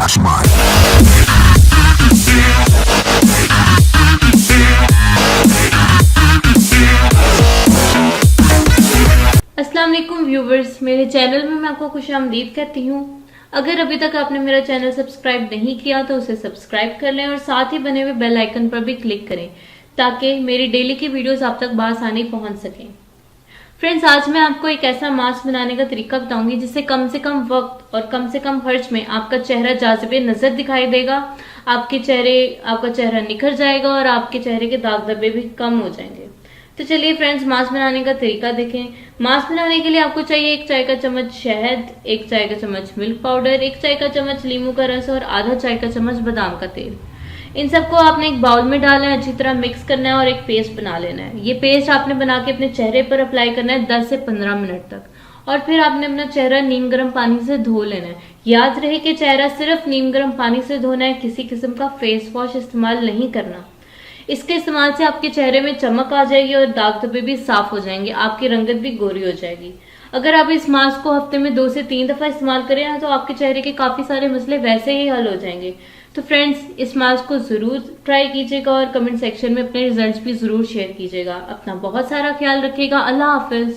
Josh Mark. अस्सलाम वालेकुम viewers, मेरे चैनल में मैं आपको खुशामदीद कहती हूँ। अगर अभी तक आपने मेरा चैनल सब्सक्राइब नहीं किया तो उसे सब्सक्राइब कर लें और साथ ही बने हुए बेल आइकन पर भी क्लिक करें ताकि मेरी डेली की वीडियोस आप तक बआसानी पहुंच सकें। फ्रेंड्स, आज मैं आपको एक ऐसा मास्क बनाने का तरीका बताऊंगी जिससे कम से कम वक्त और कम से कम खर्च में आपका चेहरा जाज़िबे नजर दिखाई देगा, आपका चेहरा निखर जाएगा और आपके चेहरे के दाग धब्बे भी कम हो जाएंगे। तो चलिए फ्रेंड्स, मास्क बनाने का तरीका देखें। मास्क बनाने के लिए आपको चाहिए 1 चाय का चम्मच शहद, 1 चाय का चम्मच मिल्क पाउडर, 1 चाय का चम्मच नींबू का रस और आधा चाय का चम्मच बादाम का तेल। इन सबको आपने एक बाउल में डालना है, अच्छी तरह मिक्स करना है और एक पेस्ट बना लेना है। ये पेस्ट आपने बना के अपने चेहरे पर अप्लाई करना है 10 से 15 मिनट तक और फिर आपने अपना चेहरा नीम गर्म पानी से धो लेना है। याद रहे कि चेहरा सिर्फ नीम गर्म पानी से धोना है, किसी किस्म का फेस वॉश इस्तेमाल नहीं करना। इसके इस्तेमाल से आपके चेहरे में चमक आ जाएगी और दाग धब्बे भी साफ हो जाएंगे, आपकी रंगत भी गोरी हो जाएगी। अगर आप इस मास्क को हफ्ते में 2 से 3 दफा इस्तेमाल करें ना तो आपके चेहरे के काफी सारे मसले वैसे ही हल हो जाएंगे। तो फ्रेंड्स, इस मास्क को जरूर ट्राई कीजिएगा और कमेंट सेक्शन में अपने रिजल्ट्स भी जरूर शेयर कीजिएगा। अपना बहुत सारा ख्याल रखिएगा। अल्लाह हाफिज।